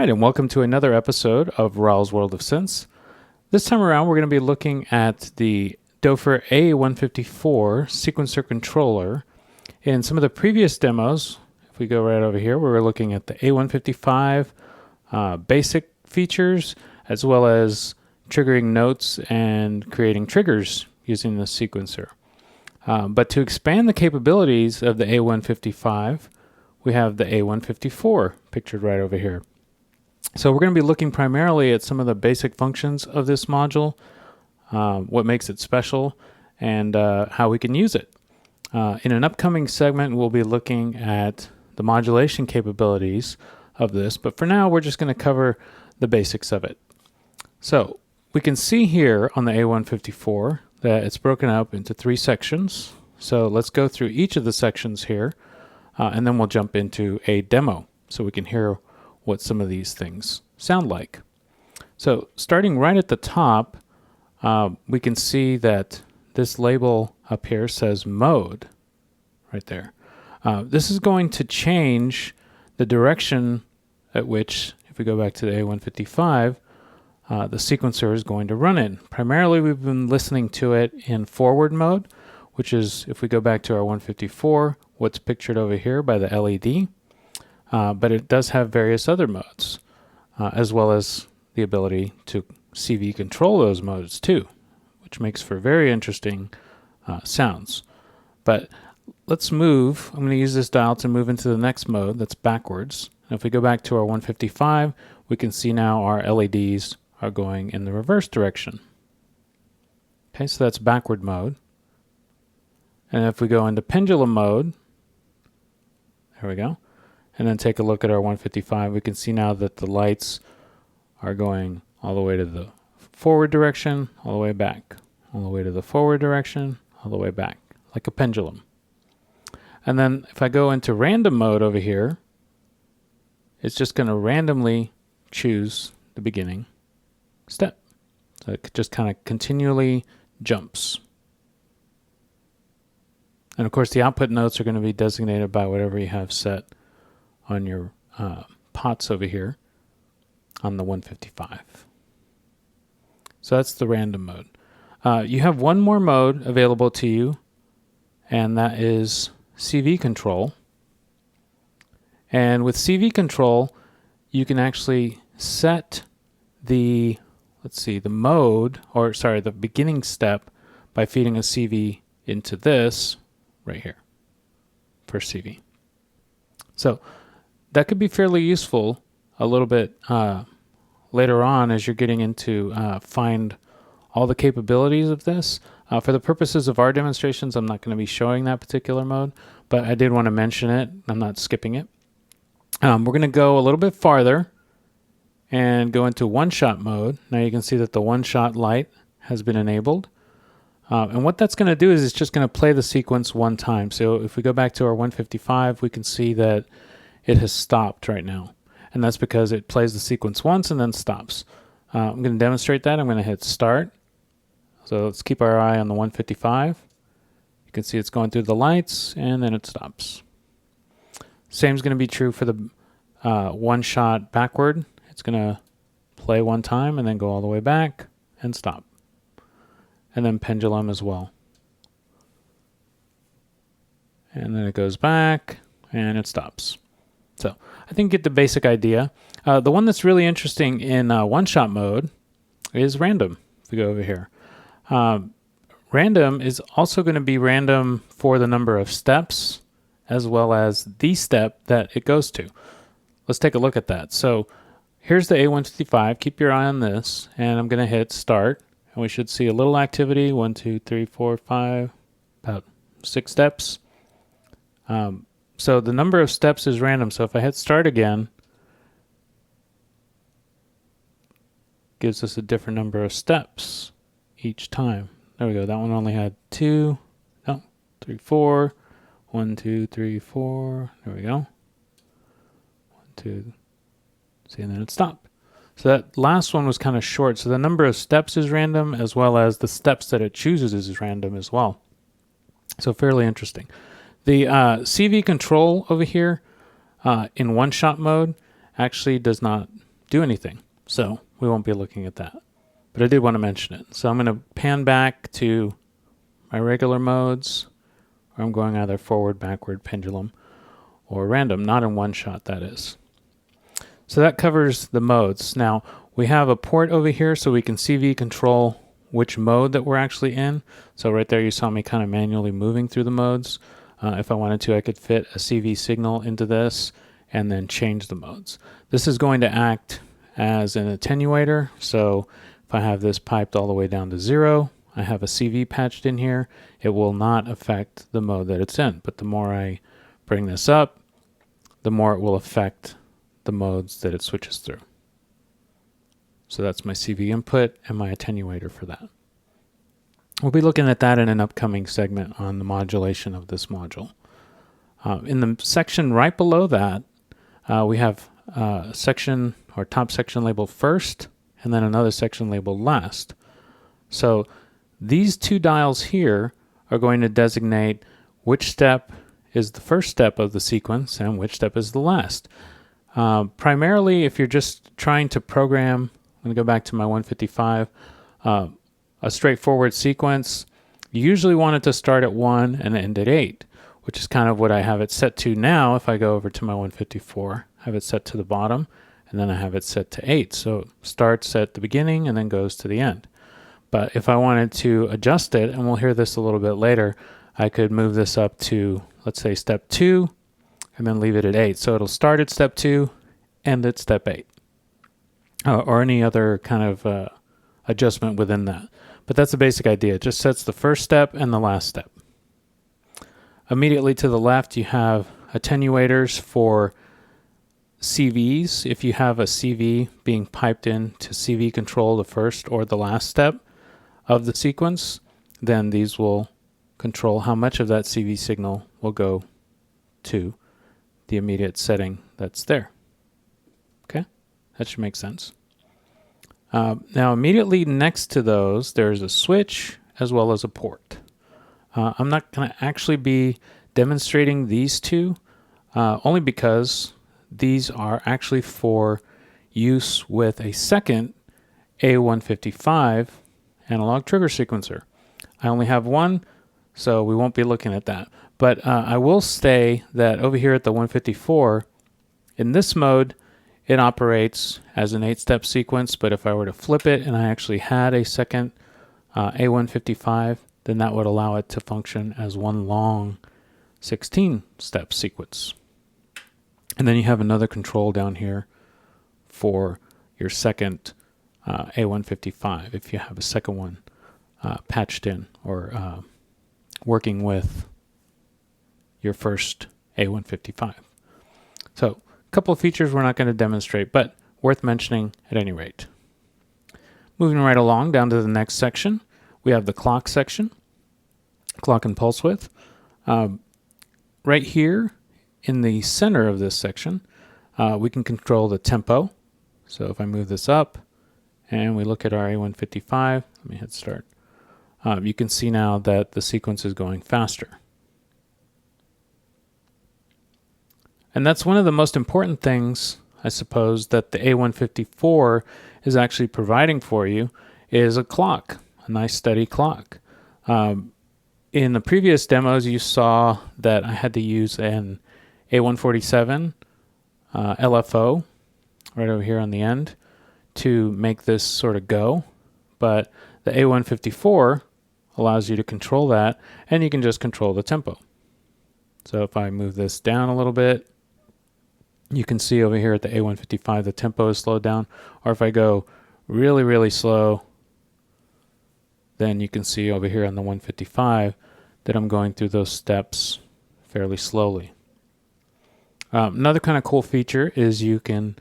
right, and welcome to another episode of Raul's World of Synths. This time around, we're going to be looking at the Doepfer A154 sequencer controller. In some of the previous demos, if we go right over here, we were looking at the A155 basic features, as well as triggering notes and creating triggers using the sequencer. But to expand the capabilities of the A155, we have the A154 pictured right over here. So we're going to be looking primarily at some of the basic functions of this module, what makes it special, and how we can use it. In an upcoming segment, we'll be looking at the modulation capabilities of this, but for now, we're just going to cover the basics of it. So we can see here on the A154 that it's broken up into 3 sections. So let's go through each of the sections here, and then we'll jump into a demo so we can hear what some of these things sound like. So starting right at the top, we can see that this label up here says mode right there. This is going to change the direction at which, if we go back to the A155, the sequencer is going to run in. Primarily, we've been listening to it in forward mode, which is, if we go back to our 154, what's pictured over here by the LED. But it does have various other modes, as well as the ability to CV control those modes too, which makes for very interesting sounds. But let's move. I'm going to use this dial to move into the next mode that's backwards. And if we go back to our 155, we can see now our LEDs are going in the reverse direction. Okay, so that's backward mode. And if we go into pendulum mode, there we go, and then take a look at our 155, we can see now that the lights are going all the way to the forward direction, all the way back, all the way to the forward direction, all the way back, like a pendulum. And then if I go into random mode over here, it's just going to randomly choose the beginning step. So it just kind of continually jumps. And of course, the output notes are going to be designated by whatever you have set on your pots over here on the 155. So that's the random mode. You have one more mode available to you, and that is CV control. And with CV control, you can actually set the, the mode, or sorry, the beginning step by feeding a CV into this right here for CV. So that could be fairly useful a little bit later on as you're getting into find all the capabilities of this. For the purposes of our demonstrations, I'm not going to be showing that particular mode, but I did want to mention it. I'm not skipping it. We're going to go a little bit farther and go into one-shot mode. Now you can see that the one-shot light has been enabled. And what that's going to do is it's just going to play the sequence one time. So if we go back to our 155, we can see that it has stopped right now. And that's because it plays the sequence once and then stops. I'm going to demonstrate that. I'm going to hit start. So let's keep our eye on the 155. You can see it's going through the lights and then it stops. Same is going to be true for the one shot backward. It's going to play one time and then go all the way back and stop. And then pendulum as well. And then it goes back and it stops. So I think you get the basic idea. The one that's really interesting in one-shot mode is random. If we go over here. Random is also going to be random for the number of steps as well as the step that it goes to. Let's take a look at that. So here's the A155. Keep your eye on this. And I'm going to hit start. And we should see a little activity. 1, 2, 3, 4, 5, about 6 steps. So the number of steps is random. So if I hit start again, gives us a different number of steps each time. There we go. That one only had 2, 3, 4. 1, 2, 3, 4. There we go. 1, 2. See, and then it stopped. So that last one was kind of short. So the number of steps is random, as well as the steps that it chooses is random as well. So fairly interesting. The CV control over here in one-shot mode actually does not do anything. So we won't be looking at that. But I did want to mention it. So I'm going to pan back to my regular modes, or I'm going either forward, backward, pendulum, or random, not in one shot, that is. So that covers the modes. Now, we have a port over here so we can CV control which mode that we're actually in. So right there you saw me kind of manually moving through the modes. If I wanted to, I could fit a CV signal into this and then change the modes. This is going to act as an attenuator. So if I have this piped all the way down to 0, I have a CV patched in here, it will not affect the mode that it's in. But the more I bring this up, the more it will affect the modes that it switches through. So that's my CV input and my attenuator for that. We'll be looking at that in an upcoming segment on the modulation of this module. In the section right below that, we have a section or top section labeled first, and then another section labeled last. So these two dials here are going to designate which step is the first step of the sequence and which step is the last. Primarily, if you're just trying to program, I'm going to go back to my 155, a straightforward sequence, you usually want it to start at 1 and end at 8, which is kind of what I have it set to now. If I go over to my 154, I have it set to the bottom, and then I have it set to 8. So it starts at the beginning and then goes to the end. But if I wanted to adjust it, and we'll hear this a little bit later, I could move this up to, let's say, step 2, and then leave it at 8. So it'll start at step 2, end at step 8. Or any other kind of adjustment within that. But that's the basic idea. It just sets the first step and the last step. Immediately to the left, you have attenuators for CVs. If you have a CV being piped in to CV control the first or the last step of the sequence, then these will control how much of that CV signal will go to the immediate setting that's there. Okay, that should make sense. Now immediately next to those, there's a switch as well as a port. I'm not going to actually be demonstrating these two, only because these are actually for use with a second A155 analog trigger sequencer. I only have one, so we won't be looking at that. But I will say that over here at the 154, in this mode, it operates as an 8-step sequence, but if I were to flip it and I actually had a second A155, then that would allow it to function as one long 16-step sequence. And then you have another control down here for your second A155, if you have a second one patched in or working with your first A155. So a couple of features we're not going to demonstrate, but worth mentioning at any rate. Moving right along down to the next section, we have the clock section, clock and pulse width. Right here in the center of this section, we can control the tempo. So if I move this up and we look at our A155, let me hit start. You can see now that the sequence is going faster. And that's one of the most important things, I suppose, that the A154 is actually providing for you is a clock, a nice steady clock. In the previous demos, you saw that I had to use an A147 LFO right over here on the end to make this sort of go. But the A154 allows you to control that, and you can just control the tempo. So if I move this down a little bit, you can see over here at the A155 the tempo is slowed down. Or if I go really, really slow, then you can see over here on the 155 that I'm going through those steps fairly slowly. Another kind of cool feature is you can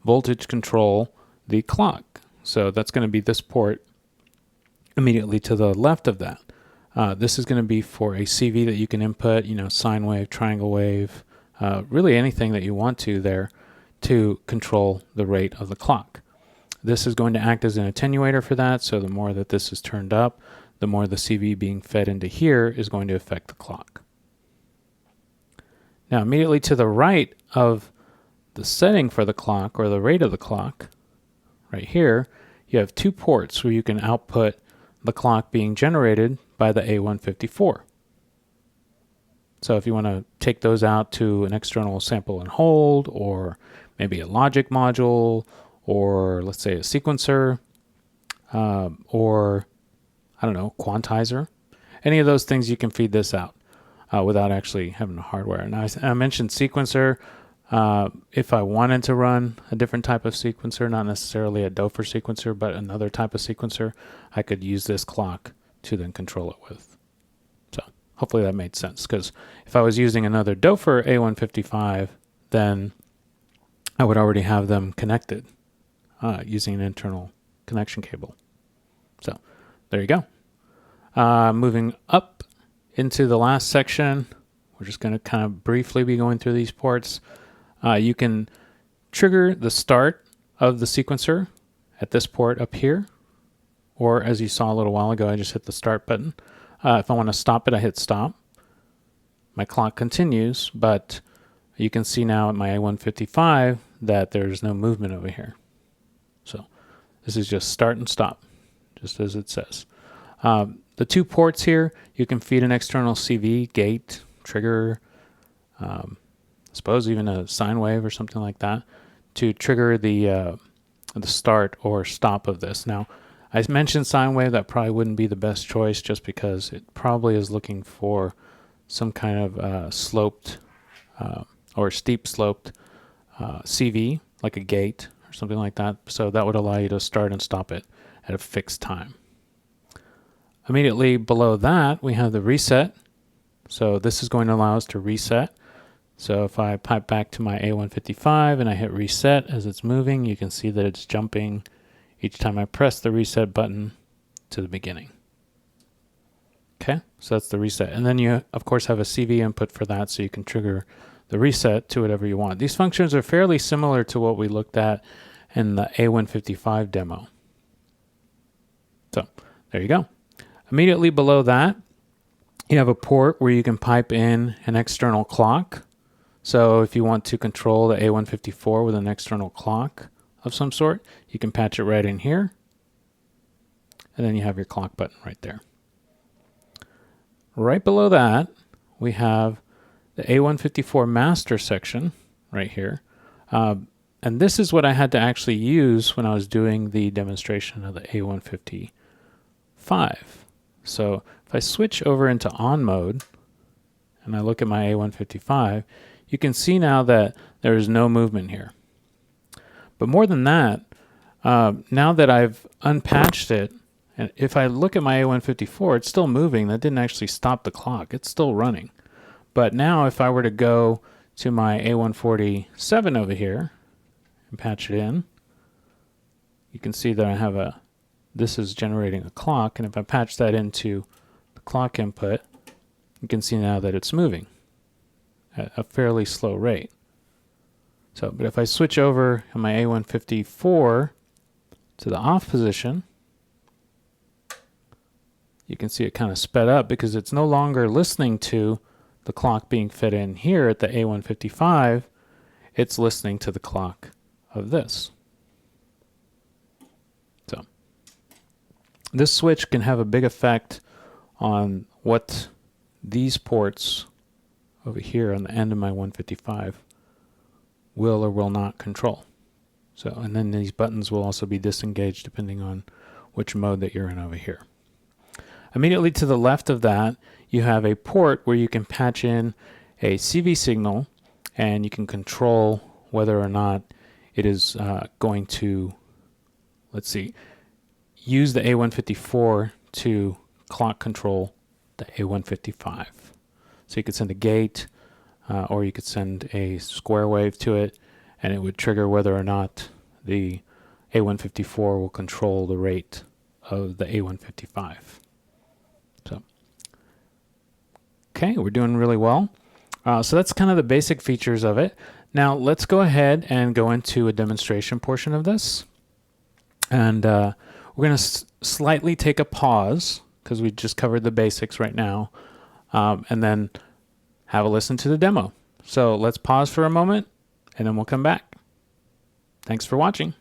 voltage control the clock. So that's going to be this port immediately to the left of that. This is going to be for a CV that you can input, sine wave, triangle wave, really anything that you want to there to control the rate of the clock. This is going to act as an attenuator for that, so the more that this is turned up, the more the CV being fed into here is going to affect the clock. Now immediately to the right of the setting for the clock or the rate of the clock, right here, you have 2 ports where you can output the clock being generated by the A154. So if you want to take those out to an external sample and hold, or maybe a logic module, or let's say a sequencer, or I don't know, quantizer, any of those things, you can feed this out without actually having the hardware. Now I mentioned sequencer. If I wanted to run a different type of sequencer, not necessarily a Doepfer sequencer, but another type of sequencer, I could use this clock to then control it with. So hopefully that made sense, because if I was using another Doepfer A155, then I would already have them connected using an internal connection cable. So there you go. Moving up into the last section, we're just going to kind of briefly be going through these ports. You can trigger the start of the sequencer at this port up here, or as you saw a little while ago, I just hit the start button. If I want to stop it, I hit stop. My clock continues, but you can see now at my A155 that there's no movement over here. So this is just start and stop, just as it says. The 2 ports here, you can feed an external CV, gate, trigger, I suppose even a sine wave or something like that, to trigger the start or stop of this. Now, I mentioned sine wave. That probably wouldn't be the best choice, just because it probably is looking for some kind of sloped or steep sloped CV, like a gate or something like that. So that would allow you to start and stop it at a fixed time. Immediately below that, we have the reset. So this is going to allow us to reset. So if I pipe back to my A155 and I hit reset as it's moving, you can see that it's jumping each time I press the reset button to the beginning. Okay, so that's the reset. And then you, of course, have a CV input for that, so you can trigger the reset to whatever you want. These functions are fairly similar to what we looked at in the A155 demo. So there you go. Immediately below that, you have a port where you can pipe in an external clock. So if you want to control the A154 with an external clock of some sort, you can patch it right in here. And then you have your clock button right there. Right below that, we have the A154 master section right here. And this is what I had to actually use when I was doing the demonstration of the A155. So if I switch over into on mode and I look at my A155, you can see now that there is no movement here. But more than that, now that I've unpatched it, and if I look at my A154, it's still moving. That didn't actually stop the clock. It's still running. But now if I were to go to my A147 over here and patch it in, you can see that I have this is generating a clock, and if I patch that into the clock input, you can see now that it's moving at a fairly slow rate. So, but if I switch over on my A154 to the off position, you can see it kind of sped up because it's no longer listening to the clock being fed in here at the A155. It's listening to the clock of this. So this switch can have a big effect on what these ports over here on the end of my 155 will or will not control. So, and then these buttons will also be disengaged depending on which mode that you're in over here. Immediately to the left of that, you have a port where you can patch in a CV signal, and you can control whether or not it is going to, let's see, use the A154 to clock control the A155. So you could send a gate, or you could send a square wave to it, and it would trigger whether or not the A154 will control the rate of the A155. So, okay, we're doing really well. So that's kind of the basic features of it. Now let's go ahead and go into a demonstration portion of this. And we're going to slightly take a pause because we just covered the basics right now, and then have a listen to the demo. So let's pause for a moment and then we'll come back. Thanks for watching.